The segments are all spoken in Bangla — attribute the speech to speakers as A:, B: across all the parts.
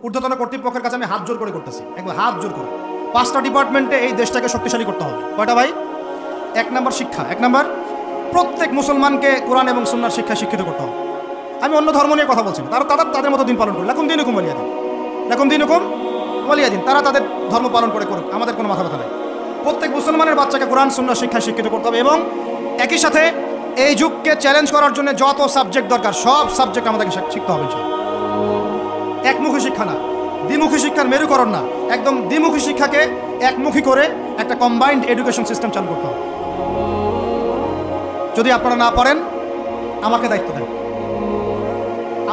A: ঊর্ধ্বতন কর্তৃপক্ষের কাছে আমি হাত জোর করে করতেছি, একবার হাত জোর করে। 5টা ডিপার্টমেন্টে এই দেশটাকে শক্তিশালী করতে হবে। কয়টা ভাই? 1 নম্বর শিক্ষা, 1 নম্বর প্রত্যেক মুসলমানকে কোরআন এবং সুন্নাহর শিক্ষায় শিক্ষিত করতে হবে। আমি অন্য ধর্ম নিয়ে কথা বলছি না, তারা তাদের মতো দিন পালন করে, লাকুম দীনুকুম ওয়ালিয়া দিন, লাকুম দীনুকুম ওয়ালিয়া দিন, তারা তাদের ধর্ম পালন করে করুক, আমাদের কোনো মাথা ব্যথা নেই। প্রত্যেক মুসলমানের বাচ্চাকে কোরআন সুন্নাহর শিক্ষায় শিক্ষিত করতে হবে এবং একই সাথে এই যুগকে চ্যালেঞ্জ করার জন্য যত সাবজেক্ট দরকার সব সাবজেক্ট আমাদেরকে শিখতে হবে। একমুখী শিক্ষা না, দ্বিমুখী শিক্ষার মেরুকরণ না, একদম দ্বিমুখী শিক্ষাকে একমুখী করে একটা কম্বাইন্ড এডুকেশন সিস্টেম চালু করতে হবে। যদি আপনারা না পারেন আমাকে দায়িত্ব দেন,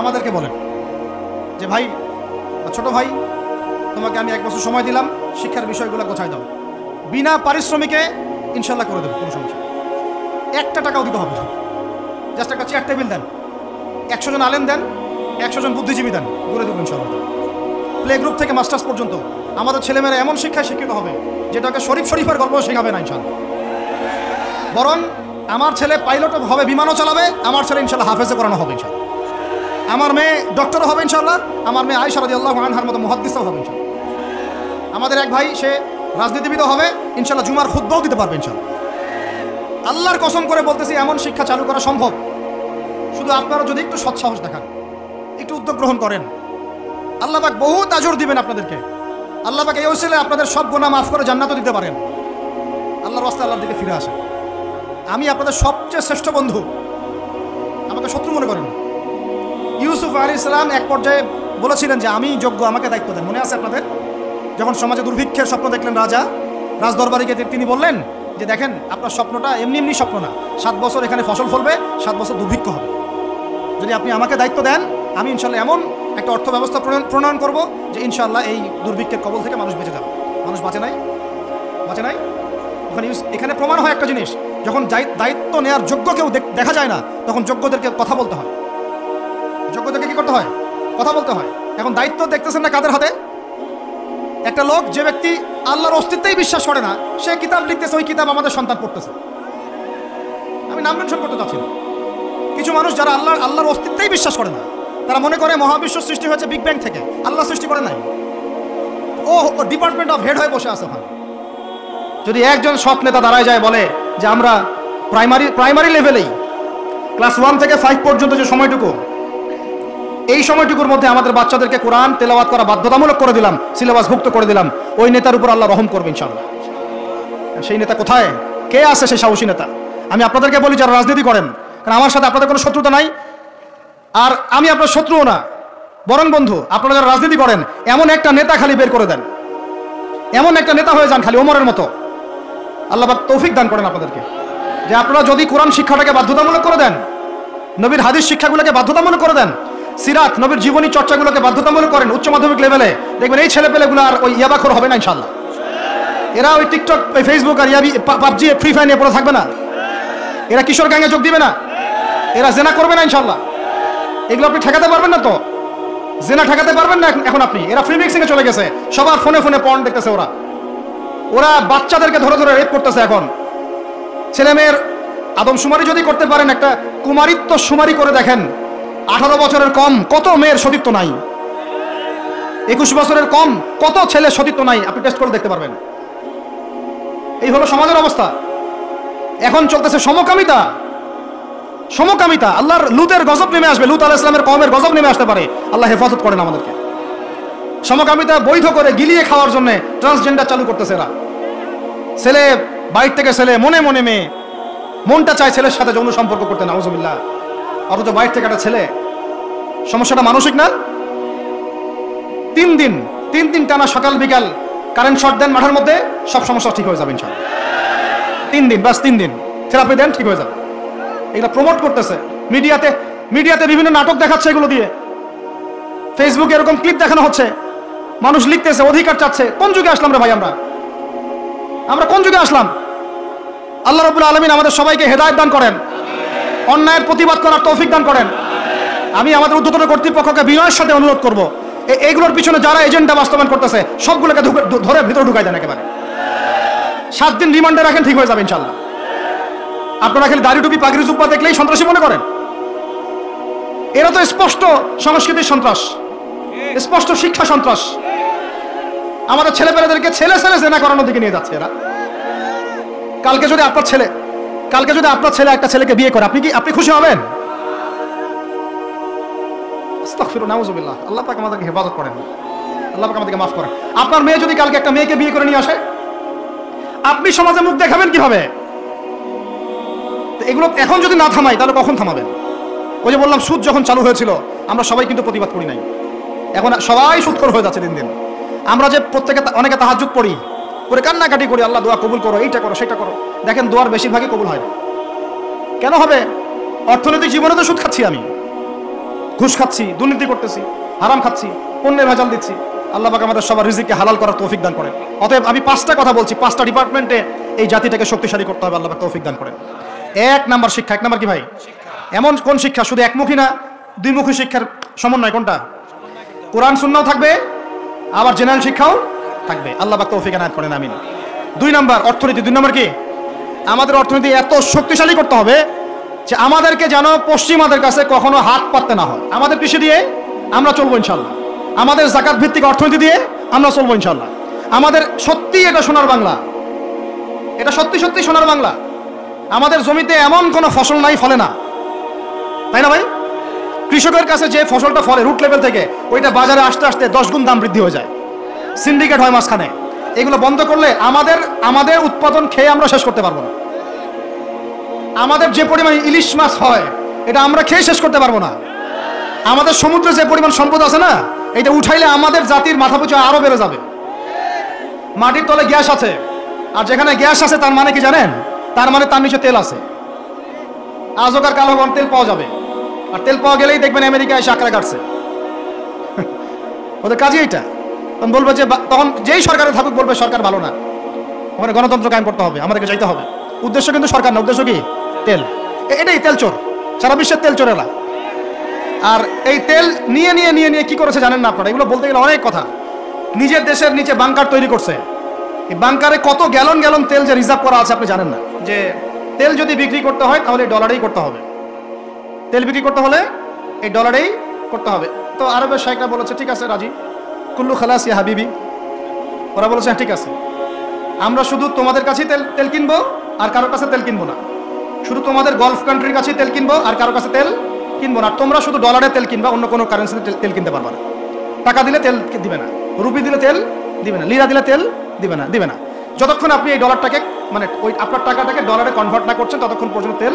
A: আমাদেরকে বলেন যে ভাই, ছোট ভাই, তোমাকে আমি 1 বছর সময় দিলাম, শিক্ষার বিষয়গুলো গোছায় দাও, বিনা পারিশ্রমিকে ইনশাল্লাহ করে দেবো, কোনো সমস্যা। 1 টাকাও দিতে হবে না, জাস্ট একটা চেয়ার টেবিল দেন, 100 জন আলেম দেন, 100 জন বুদ্ধিজীবী দেন, করে দেবো ইনশাল্লাহ। প্লে গ্রুপ থেকে মাস্টার্স পর্যন্ত আমাদের ছেলেমেয়েরা এমন শিক্ষায় শিক্ষিত হবে যেটাকে শরীফের গল্প শেখাবে না ইনশাল্লাহ। বরং আমার ছেলে পাইলটও হবে, বিমানও চালাবে, আমার ছেলে ইনশাল্লাহ হাফেজে করানো হবে ইনশাল্লাহ, আমার মেয়ে ডক্টরও হবে ইনশাল্লাহ, আমার মেয়ে আয়েশা রাদিয়াল্লাহু আনহার মতো মুহাদ্দিসও হবে ইনশাল্লাহ। আমাদের এক ভাই সে রাজনীতিবিদও হবে ইনশাল্লাহ, জুমার খুতবাও দিতে পারবে ইনশাল্লাহ। আল্লাহর কসম করে বলতেছি, এমন শিক্ষা চালু করা সম্ভব, শুধু আপনারা যদি একটু সৎসাহস দেখান, একটু উদ্যোগ গ্রহণ করেন, আল্লাহ পাক বহুত আজর দিবেন আপনাদেরকে। আল্লাহ পাক এই ওসিলায় আপনাদের সব গুনাহ মাফ করে জান্নাতও দিতে পারেন। আল্লাহর রাস্তায় আল্লাহর দিকে ফিরে আসেন। আমি আপনাদের সবচেয়ে শ্রেষ্ঠ বন্ধু, আমাকে শত্রু মনে করেন। ইউসুফ আলাইহিস সালাম এক পর্যায়ে বলেছিলেন যে আমি যোগ্য, আমাকে দায়িত্ব দেন। মনে আছে আপনাদের? যখন সমাজে দুর্ভিক্ষের স্বপ্ন দেখলেন রাজদরবারে গিয়ে তিনি বললেন যে দেখেন, আপনার স্বপ্নটা এমনি স্বপ্ন না, 7 বছর এখানে ফসল ফলবে, 7 বছর দুর্ভিক্ষ হবে। যদি আপনি আমাকে দায়িত্ব দেন, আমি ইনশাল্লাহ এমন একটা অর্থ ব্যবস্থা প্রণয়ন করব যে ইনশাল্লাহ এই দুর্ভিক্ষের কবল থেকে মানুষ বেঁচে যাবে। মানুষ বাঁচে নাই? ওখানে এখানে প্রমাণ হয় একটা জিনিস, যখন দায়িত্ব নেওয়ার যোগ্য কেউ দেখা যায় না, তখন যোগ্যদেরকে কথা বলতে হয়। যোগ্যদেরকে কি করতে হয়? কথা বলতে হয়। এখন দায়িত্ব দেখতেছেন না কাদের হাতে? একটা লোক, যে ব্যক্তি আল্লাহর অস্তিত্বেই বিশ্বাস করে না, সে কিতাব লিখতেছে, ওই কিতাব আমাদের সন্তান পড়তেছে। আমি নাম মেনশন করতে চাচ্ছি না। কিছু মানুষ যারা আল্লাহর অস্তিত্বেই বিশ্বাস করে না, তারা মনে করে মহাবিশ্ব সৃষ্টি হয়েছে বিগ ব্যাং থেকে, আল্লাহ সৃষ্টি করে নাই। ও ডিপার্টমেন্ট অফ হেড হয়ে বসে আছে ওখানে। যদি একজন সৎ নেতা দাঁড়ায় যায়, বলে যে আমরা প্রাইমারি লেভেলেই ক্লাস 1 থেকে 5 পর্যন্ত যে সময়টুকু, এই সময়টুকুর মধ্যে আমাদের বাচ্চাদেরকে কোরআন তেলাওয়াত করা বাধ্যতামূলক করে দিলাম, সিলেবাসভুক্ত করে দিলাম, ওই নেতার উপর আল্লাহ রহম করবে ইনশাআল্লাহ। সেই নেতা কোথায়? কে আছে সেই সাহসী নেতা? আমি আপনাদেরকে বলি যারা রাজনীতি করেন, কারণ আমার সাথে আপনাদের কোনো শত্রুতা নাই, আর আমি আপনার শত্রুও না, বরং বন্ধু। আপনারা যারা রাজনীতি করেন, এমন একটা নেতা খালি বের করে দেন, এমন একটা নেতা হয়ে যান খালি ওমরের মতো। আল্লাহ পাক তৌফিক দান করেন আপনাদেরকে, যে আপনারা যদি কোরআন শিক্ষাটাকে বাধ্যতামূলক করে দেন, নবীর হাদিস শিক্ষাগুলোকে বাধ্যতামূলক করে দেন, সিরাত নবীর জীবনী চর্চাগুলোকে বাধ্যতামূলক করেন উচ্চ মাধ্যমিক লেভেলে, দেখবেন এই ছেলেপেলেগুলো আর ওই ইয়াবাখোর হবে না ইনশাল্লাহ। এরা ওই টিকটক, ওই ফেসবুক আর পাবজি, ফ্রি ফায়ার নিয়ে পড়ে থাকবে না। এরা কিশোর গ্যাংয়ে যোগ দিবে না, এরা জেনা করবে না ইনশাল্লাহ। এগুলো আপনি ঠেকাতে পারবেন না, তো জেনা ঠেকাতে পারবেন না এখন আপনি। এরা ফ্রি মিক্সিংয়ে চলে গেছে, সবার ফোনে পর্ন দেখতেছে। ওরা বাচ্চাদেরকে ধরে রেপ করতেছে। এখন ছেলে মেয়ের আদমশুমারি যদি করতে পারেন, একটা কুমারিত্ব শুমারি করে দেখেন, 18 বছরের কম কত মেয়ের সতীত্ব নাই, 21 বছরের কম কত ছেলের সতীত্ব নাই, আপনি টেস্ট করে দেখতে পারবেন। এই হলো সমাজের অবস্থা। এখন চলতেছে সমকামিতা। আল্লাহর লুতের গজব নেমে আসবে, লুত আলাইহিস সালামের কওমের গজব নেমে আসতে পারে। আল্লাহ হেফাজত করেন আমাদেরকে। সমকামিতা বৈধ করে গিলিয়ে খাওয়ার জন্য ট্রান্সজেন্ডার চালু করতেছে এরা। ছেলে বাইর থেকে ছেলে, মনে মেয়ে, মনটা চায় ছেলের সাথে যৌন সম্পর্ক করতে, নাউজুবিল্লাহ, অথচ বাইর থেকে একটা ছেলে। সমস্যাটা মানসিক না? 3 দিন টানা সকাল বিকাল কারেন্ট শর্ট দেন মাঠের মধ্যে, সব সমস্যা ঠিক হয়ে যাবে ইনশাআল্লাহ। 3 দিন, বাস 3 দিন থেরাপি দেন, ঠিক হয়ে যাবে। এগুলো প্রমোট করতেছে মিডিয়াতে বিভিন্ন নাটক দেখাচ্ছে, এগুলো দিয়ে ফেসবুকে এরকম ক্লিপ দেখানো হচ্ছে, মানুষ লিখতেছে, অধিকার চাচ্ছে। কোন যুগে আসলাম রে ভাই? আমরা কোন যুগে আসলাম? আল্লাহ রাব্বুল আলামিন আমাদের সবাইকে হেদায়েত দান করেন, অন্যায়ের প্রতিবাদ করার তৌফিক দান করেন। আমি আমাদের ঊর্ধ্বতন কর্তৃপক্ষকে বিনয়ের সাথে অনুরোধ করব, এইগুলোর পিছনে যারা এজেন্ডা বাস্তবায়ন করতেছে সবগুলোকে ধরে ভিতরে ঢুকাই দেন একেবারে। 7 দিন রিমান্ডে রাখেন, ঠিক হয়ে যাবে ইনশাআল্লাহ। আপনারা খালি দাড়ি টুপি পাগড়ি জুব্বা দেখলেই সন্ত্রাসী মনে করেন? এরা তো স্পষ্ট সংস্কৃতির সন্ত্রাস। স্পষ্ট শিক্ষা সন্ত্রাস। আমাদের ছেলেপেলেদেরকে ছেলে জেনা করানোর দিকে নিয়ে যাচ্ছে এরা। কালকে যদি আপনার ছেলে একটা ছেলেকে বিয়ে করে, আপনি খুশি হবেন? আস্তাগফিরুল্লাহ, নাউযুবিল্লাহ। আল্লাহ পাক আমাদেরকে হেফাজত করেন, আল্লাহ পাক আমাদেরকে মাফ করেন। আপনার মেয়ে যদি কালকে একটা মেয়েকে বিয়ে করে নিয়ে আসে, আপনি সমাজে মুখ দেখাবেন কিভাবে? এগুলো এখন যদি না থামাই তাহলে কখন থামাবেন? ওই যে বললাম, সুদ যখন চালু হয়েছিল আমরা সবাই কিন্তু প্রতিবাদ করি নাই। এখন সবাই সুদখোর হয়ে যাচ্ছে দিন দিন। আমরা যে অনেকে তাহাজ্জুদ পড়ি, করে কান্নাকাটি করি, আল্লাহ দোয়া কবুল করো, এইটা করো সেটা করো, দেখেন দোয়ার বেশিরভাগই কবুল হয় না। কেন হবে? অর্থনৈতিক জীবনে তো সুদ খাচ্ছি, আমি ঘুষ খাচ্ছি, দুর্নীতি করতেছি, হারাম খাচ্ছি, পণ্যের ভেজাল দিচ্ছি। আল্লাহ পাক আমাদের সবার রিজিককে হালাল করার তৌফিক দান করেন। অতএব আমি 5টা কথা বলছি, 5টা ডিপার্টমেন্টে এই জাতিটাকে শক্তিশালী করতে হবে। আল্লাহ পাক তৌফিক দান করেন। 1 নাম্বার শিক্ষা। 1 নাম্বার কি ভাই? এমন কোন শিক্ষা? শুধু একমুখী না, দুইমুখী শিক্ষার সমন্বয়। কোনটা? কোরআন সুন্নাহও থাকবে, আবার জেনারেল শিক্ষাও থাকবে। আল্লাহ পাক তৌফিক এনায়েত করেন, আমিন। 2 নাম্বার অর্থনীতি। 2 নাম্বার কি? আমাদের অর্থনীতি এত শক্তিশালী করতে হবে যে আমাদেরকে যেন পশ্চিমাদের কাছে কখনো হাত পাততে না হয়। আমাদের কৃষি দিয়ে আমরা চলবো ইনশাল্লাহ, আমাদের যাকাত ভিত্তিক অর্থনীতি দিয়ে আমরা চলবো ইনশাল্লাহ। আমাদের সত্যি এটা সোনার বাংলা, এটা সত্যি সত্যি সোনার বাংলা। আমাদের জমিতে এমন কোনো ফসল নাই ফলে না, তাই না ভাই? কৃষকের কাছে যে ফসলটা ফলে রুট লেভেল থেকে, ওইটা বাজারে আসতে আসতে 10 গুণ দাম বৃদ্ধি হয়ে যায়, সিন্ডিকেট হয় মাঝখানে। এগুলো বন্ধ করলে আমাদের উৎপাদন খেয়ে আমরা শেষ করতে পারবো না। আমাদের যে পরিমাণ ইলিশ মাছ হয় এটা আমরা খেয়ে শেষ করতে পারবো না। আমাদের সমুদ্রে যে পরিমাণ সম্পদ আছে না, এটা উঠাইলে আমাদের জাতির মাথাপিছু আরো বেড়ে যাবে। মাটির তলে গ্যাস আছে, আর যেখানে গ্যাস আছে তার মানে কি জানেন? তার মানে তার নিচে তেল আছে। আজকার কালো তেল পাওয়া যাবে, আর তেল পাওয়া গেলেই দেখবেন আমেরিকা এসে আঁকড়া কাটছে। ওদের কাজই এইটা। তখন বলবে যে, তখন যেই সরকারে থাকুক বলবে সরকার ভালো না, ওখানে গণতন্ত্র কায়েম করতে হবে, আমাদেরকে যাইতে হবে। উদ্দেশ্য কিন্তু সরকার না, উদ্দেশ্য কি? তেল। এটাই তেল চোর, সারা বিশ্বের তেল চোরেরা। আর এই তেল নিয়ে নিয়ে নিয়ে নিয়ে কি করেছে জানেন না আপনারা? এগুলো বলতে গেলে অনেক কথা। নিজের দেশের নিচে বাংকার তৈরি করছে। এই বাংকারে কত গ্যালন গ্যালন তেল যে রিজার্ভ করা আছে আপনি জানেন না? যে তেল যদি বিক্রি করতে হয় তাহলে ডলারেই করতে হবে, তেল বিক্রি করতে হলে এই ডলারেই করতে হবে। তো আরবের শাইখরা বলেছে ঠিক আছে রাজি, কুল্লু খালাস ইয়া হাবিবি। ওরা বলেছে ঠিক আছে, আমরা শুধু তোমাদের কাছেই তেল কিনবো, আর কারোর কাছে তেল কিনবো না। শুধু তোমাদের গলফ কান্ট্রির কাছেই তেল কিনবো, আর কারোর কাছে তেল কিনবো না। তোমরা শুধু ডলারে তেল কিনবা, অন্য কোনো কারেন্সিতে তেল কিনতে পারবা না। টাকা দিলে তেল দিবে না, রুপি দিলে তেল দিবে না, লিরা দিলে তেল দিবে না। যতক্ষণ আপনি এই ডলারটাকে, মানে ওই আপনার টাকাটাকে ডলারে কনভার্ট না করছেন ততক্ষণ পর্যন্ত তেল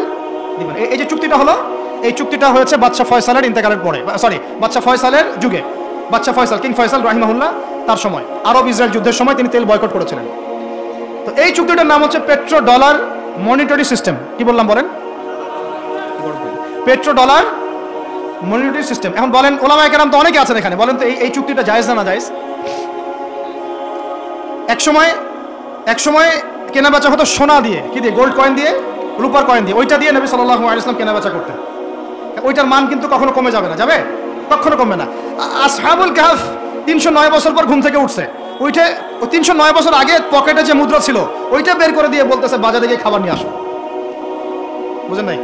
A: দিবেন। এই যে চুক্তিটা হলো, এই চুক্তিটা হয়েছে বাদশাহ ফয়সালের ইন্তেকালের পরে, বাদশাহ ফয়সালের যুগে। বাদশাহ ফয়সাল, কিং ফয়সাল রাহিমাহুল্লাহ, তার সময় আরব ইসরায়েল যুদ্ধের সময় তিনি তেল বয়কট করেছিলেন। তো এই চুক্তিটার নাম হচ্ছে পেট্রো ডলার মনিটরি সিস্টেম। কি বললাম বলেন? Petro dollar monetary system. এখন বলেন, ওলামায়ে কেরাম তো অনেকে আছেন এখানে, বলেন তো এই চুক্তিটা জায়েজ না জায়েজ? এক সময় কেনা বেচা হতো সোনা দিয়ে, কি দিয়ে? গোল্ড কয়েন দিয়ে, রূপার কয়েন দিয়ে। ওইটা দিয়ে নবী সাল্লাল্লাহু আলাইহি ওয়াসাল্লাম কেনা বেচা করতেন। ওইটার মান কিন্তু কখনো কমে যাবে না, যাবে? কখনো কমবে না। আসহাবুল কাহফ 309 বছর পর ঘুম থেকে উঠছে, ওইটা 309 বছর আগে পকেটে যে মুদ্রা ছিল ওইটা বের করে দিয়ে বলতেছে বাজারে গিয়ে খাবার নিয়ে আসো। বুঝেন নাই?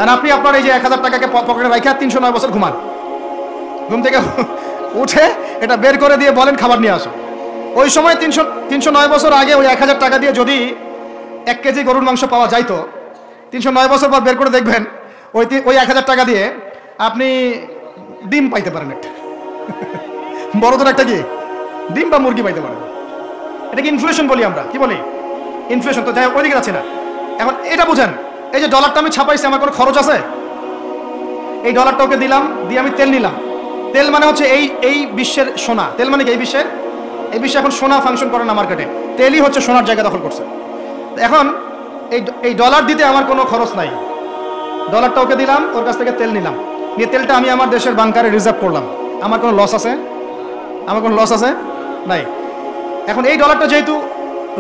A: আর আপনি আপনার এই যে 1000 টাকাকে পকেটে রাখা 309 বছর ঘুমান, ঘুম থেকে উঠে এটা বের করে দিয়ে বলেন খাবার নিয়ে আসো। ওই সময় 309 বছর আগে ওই 1000 টাকা দিয়ে যদি 1 কেজি গরুর মাংস পাওয়া যাইতো, 309 বছর পর বের করে দেখবেন ওই 1000 টাকা দিয়ে আপনি ডিম পাইতে পারেন, একটা বড়দের একটা কি ডিম বা মুরগি পাইতে পারেন। এটাকে ইনফ্লেশন বলি আমরা, কি বলি? ইনফ্লেশন। তো যাই হোক, ওইদিকে যাচ্ছি না। এখন এটা বুঝেন, এই যে ডলারটা আমি ছাপাইছি, আমার কোনো খরচ আছে? এই ডলারটা ওকে দিলাম, দিয়ে আমি তেল নিলাম। তেল মানে হচ্ছে এই বিশ্বের সোনা। তেল মানে কি? এই বিশ্বে এখন সোনা ফাংশন করে না মার্কেটে, তেলই হচ্ছে সোনার জায়গা দখল করছে। এখন এই ডলার দিতে আমার কোনো খরচ নাই। ডলারটা ওকে দিলাম, ওর কাছ থেকে তেল নিলাম, নিয়ে তেলটা আমি আমার দেশের বাংকারে রিজার্ভ করলাম। আমার কোনো লস আছে? আমার কোনো লস আছে? নাই। এখন এই ডলারটা যেহেতু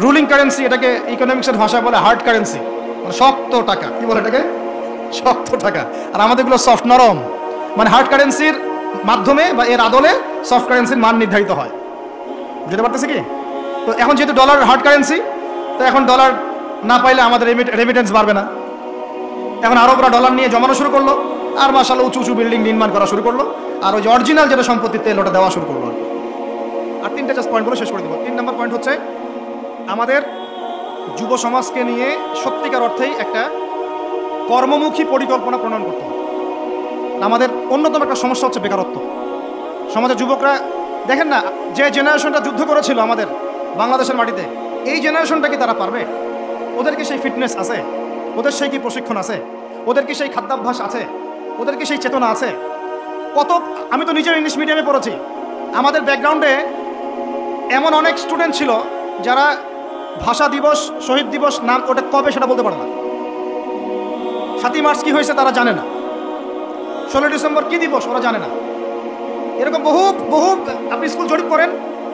A: রুলিং কারেন্সি, এটাকে ইকোনমিক্সের ভাষায় বলে হার্ড কারেন্সি, মানে শক্ত টাকা। কি বলে এটাকে? শক্ত টাকা। আর আমাদেরগুলো সফট, নরম। মানে হার্ড কারেন্সির মাধ্যমে বা এর আদলে সফট কারেন্সির মান নির্ধারিত হয়। বুঝতে পারতেছে কি? তো এখন যেহেতু ডলার হার্ড কারেন্সি, তো এখন ডলার না পাইলে আমাদের রেমিটেন্স বাড়বে না। এখন আরবরা ডলার নিয়ে জমানো শুরু করলো, আর মাশাআল্লাহ উঁচু উঁচু বিল্ডিং নির্মাণ করা শুরু করলো, আর ওই যে অরিজিনাল যেটা সম্পত্তির তেল ওটা দেওয়া শুরু করলো। আর তিনটা জাস্ট পয়েন্টগুলো শেষ করে দেবো। 3 নম্বর পয়েন্ট হচ্ছে আমাদের যুব সমাজকে নিয়ে সত্যিকার অর্থেই একটা কর্মমুখী পরিকল্পনা প্রণয়ন করতে হবে। আমাদের অন্যতম একটা সমস্যা হচ্ছে বেকারত্ব। সমাজের যুবকরা দেখেন না, যে জেনারেশনটা যুদ্ধ করেছিল আমাদের বাংলাদেশের মাটিতে, এই জেনারেশনটা কি তারা পারবে? ওদের কি সেই ফিটনেস আছে? ওদের সেই কি প্রশিক্ষণ আছে? ওদের কি সেই খাদ্যাভ্যাস আছে? ওদের কি সেই চেতনা আছে? কত, আমি তো নিজেও ইংলিশ মিডিয়ামে পড়েছি, আমাদের ব্যাকগ্রাউন্ডে এমন অনেক স্টুডেন্ট ছিল যারা ভাষা দিবস, শহীদ দিবস নাম ওটা কবে সেটা বলতে পারে না, 7ই মার্চ কি হয়েছে তারা জানে না, 16 ডিসেম্বর কি দিবস ওরা জানে না। এরকম বহু বহু আপনি স্কুল জরিপ করেন,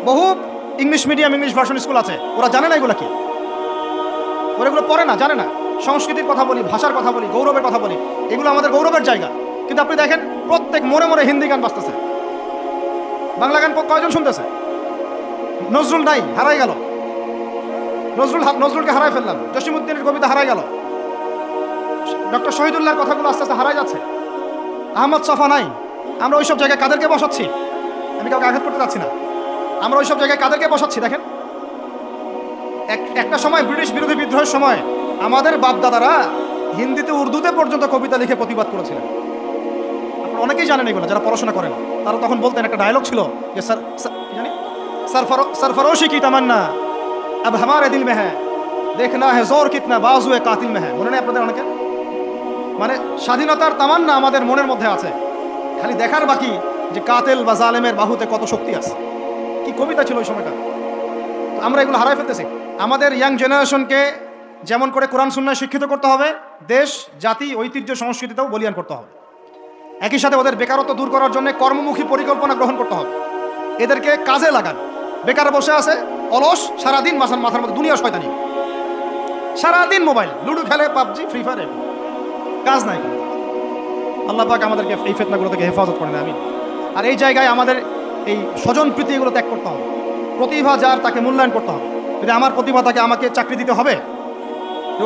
A: বহু English medium English version school আছে, ওরা জানে না এগুলো কি, ওরা এগুলো পড়ে না, জানে না। সংস্কৃতির কথা বলি, ভাষার কথা বলি, গৌরবের কথা বলি, এগুলো আমাদের গৌরবের জায়গা। কিন্তু আপনি দেখেন প্রত্যেক মোড়ে মোড়ে হিন্দি গান বাজতেছে, বাংলা গান কয়জন শুনতেছে? নজরুল নাই, হারাই গেল। নজরুলকে হারাই ফেললাম, জসিমউদ্দিনের কবিতা হারাই গেল, ডক্টর শহীদুল্লাহর কথাগুলো আস্তে আস্তে হারাই যাচ্ছে। আহমদ ছফা নাই। আমরা ওইসব জায়গায় কাদেরকে বসাচ্ছি? আমি কাউকে আঘাত করতে চাচ্ছি না, আমরা ওইসব জায়গায় কাদেরকে বসাচ্ছি দেখেন। একটা সময় ব্রিটিশ বিরোধী বিদ্রোহের সময় আমাদের বাপদাদারা হিন্দিতে উর্দুতে পর্যন্ত কবিতা লিখে প্রতিবাদ করেছিলেন। আপনারা অনেকেই জানেন এগুলো, যারা পড়াশোনা করেন তারা তখন বলতেন, একটা ডায়লগ ছিল যে सरफरोशी की तमन्ना अब हमारे दिल में है, देखना है जोर कितना बाजुए कातिल में है। মনে নেই আপনাদের অনেকে? মানে স্বাধীনতার তামান্না আমাদের মনের মধ্যে আছে, খালি দেখার বাকি যে কাতেল বা জালেমের বাহুতে কত শক্তি আছে। কি কবিতা ছিল ওই সময়টা! আমরা এগুলো হারাই ফেলতেছি। আমাদের ইয়াং জেনারেশনকে যেমন করে কোরআন সুন্নাহয় শিক্ষিত করতে হবে, দেশ জাতি ঐতিহ্য সংস্কৃতিতেও বলিয়ান করতে হবে। একই সাথে ওদের বেকারত্ব দূর করার জন্য কর্মমুখী পরিকল্পনা গ্রহণ করতে হবে। এদেরকে কাজে লাগান। বেকার বসে আছে অলস, সারাদিন মাথার মধ্যে দুনিয়া শয়তানি, সারাদিন মোবাইল, লুডো খেলে, পাবজি, ফ্রি ফায়ার, কাজ নাই। আল্লাহ পাক আমাদেরকে এই ফিতনাগুলো থেকে হেফাজত করেন, আমিন। আর এই জায়গায় আমাদের এই স্বজন প্রীতি এগুলো ত্যাগ করতে হবে। প্রতিভা যার তাকে মূল্যায়ন করতে হবে। যদি আমার প্রতিভা তাকে আমাকে চাকরি দিতে হবে,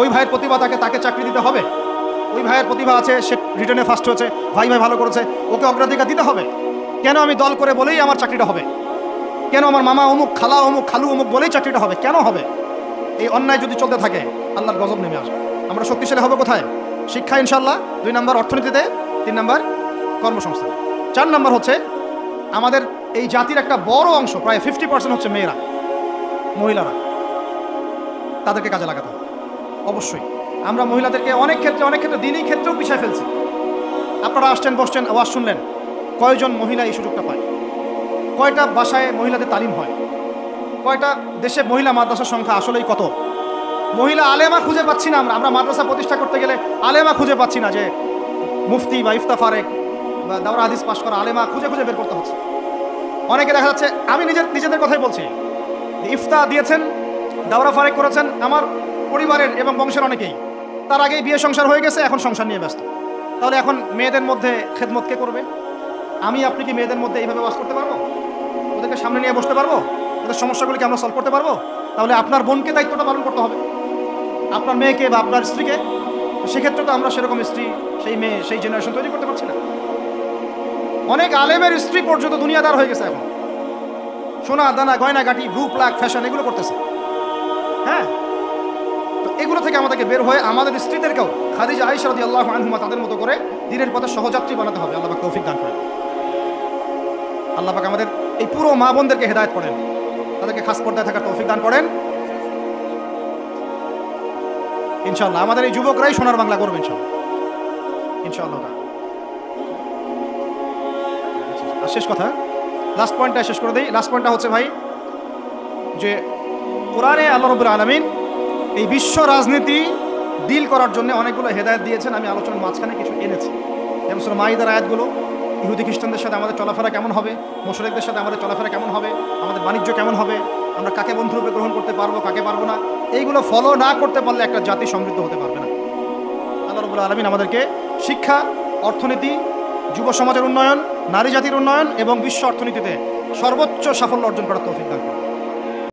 A: ওই ভাইয়ের প্রতিভা তাকে চাকরি দিতে হবে। ওই ভাইয়ের প্রতিভা আছে, সে রিটার্নে ফার্স্ট হয়েছে, ভাই ভালো করেছে, ওকে অগ্রাধিকার দিতে হবে। কেন আমি দল করে বলেই আমার চাকরিটা হবে? কেন আমার মামা অমুক, খালা অমুক, খালু অমুক বলেই চাকরিটা হবে? কেন হবে? এই অন্যায় যদি চলতে থাকে আল্লাহর গজব নেমে আসবে। আমরা শক্তিশালী হবে কোথায়? শিক্ষা ইনশাল্লাহ, 2 নম্বর অর্থনীতিতে, 3 নম্বর কর্মসংস্থান, 4 নম্বর হচ্ছে আমাদের এই জাতির একটা বড় অংশ, প্রায় 50% হচ্ছে মেয়েরা, মহিলারা। তাদেরকে কাজে লাগাতে হবে অবশ্যই। আমরা মহিলাদেরকে অনেক ক্ষেত্রে দিনই ক্ষেত্রেও পিছায় ফেলছি। আপনারা আসছেন, বসছেন, আওয়াজ শুনলেন, কয়জন মহিলা এই সুযোগটা পায়? কয়টা বাসায় মহিলাদের তালিম হয়? কয়টা দেশে মহিলা মাদ্রাসার সংখ্যা আসলেই কত? মহিলা আলেমা খুঁজে পাচ্ছি না। আমরা মাদ্রাসা প্রতিষ্ঠা করতে গেলে আলেমা খুঁজে পাচ্ছি না, যে মুফতি বা ইফতা ফারেক বা দাওরা হাদিস পাশ করা আলেমা খুঁজে বের করতে হচ্ছে। অনেকে দেখা যাচ্ছে, আমি নিজেদের কথাই বলছি, ইফতা দিয়েছেন, দাওরা ফারেক করেছেন আমার পরিবারের এবং বংশের অনেকেই, তার আগেই বিয়ে সংসার হয়ে গেছে, এখন সংসার নিয়ে ব্যস্ত। তাহলে এখন মেয়েদের মধ্যে খেদমত কে করবে? আমি আপনি কি মেয়েদের মধ্যে এইভাবে ওয়াজ করতে পারবো? ওদেরকে সামনে নিয়ে বসতে পারবো? ওদের সমস্যাগুলিকে আমরা সলভ করতে পারবো? তাহলে আপনার বোনকে দায়িত্বটা পালন করতে হবে, আপনার মেয়েকে বা আপনার স্ত্রীকে। সেক্ষেত্রে তো আমরা সেরকম স্ত্রী, সেই মেয়ে, সেই জেনারেশন তৈরি করতে পারছি না। অনেক আলেমের স্ত্রী পর্যন্ত দুনিয়াদার হয়ে গেছে এখন, সোনা দানা গয়না গাটি, ব্লু প্লাক, ফ্যাশন এগুলো করতেছে। হ্যাঁ, তো এগুলো থেকে আমাদেরকে বের হয়ে আমাদের স্ত্রীদেরকেও খাদিজা আয়েশা রাদিয়াল্লাহু আনহুমা তাদের মতো করে দিনের পথে সহযাত্রী বানাতে হবে। আল্লাহ পাক তৌফিক দান করেন। আল্লাহ পাক আমাদের এই পুরো মা বোনদেরকে হেদায়েত করেন, তাদেরকে খাস পর্দায় থাকার তৌফিক দান করেন ইনশাআল্লাহ। আমাদের এই যুবকরাই সোনার বাংলা করবে ইনশাআল্লাহ। আর শেষ কথা, লাস্ট পয়েন্টটা শেষ করে দিই। লাস্ট পয়েন্টটা হচ্ছে ভাই, যে কোরআনে আল্লাহ রাব্বুল আলামিন এই বিশ্ব রাজনীতি ডিল করার জন্য অনেকগুলো হেদায়েত দিয়েছেন। আমি আলোচনার মাঝখানে কিছু এনেছি, যেমন সূরা মাইদার আয়াতগুলো, ইহুদি খ্রিস্টানদের সাথে আমাদের চলাফেরা কেমন হবে, মুশরিকদের সাথে আমাদের চলাফেরা কেমন হবে, আমাদের বাণিজ্য কেমন হবে, আমরা কাকে বন্ধুরূপে গ্রহণ করতে পারবো, কাকে পারবো না, এইগুলো ফলো না করতে পারলে একটা জাতি সমৃদ্ধ হতে পারবে না। আল্লাহ রাব্বুল আলামিন আমাদেরকে শিক্ষা, অর্থনীতি, যুব সমাজের উন্নয়ন, নারী জাতির উন্নয়ন এবং বিশ্ব অর্থনীতিতে সর্বোচ্চ সাফল্য অর্জন করার তৌফিক দান করুন।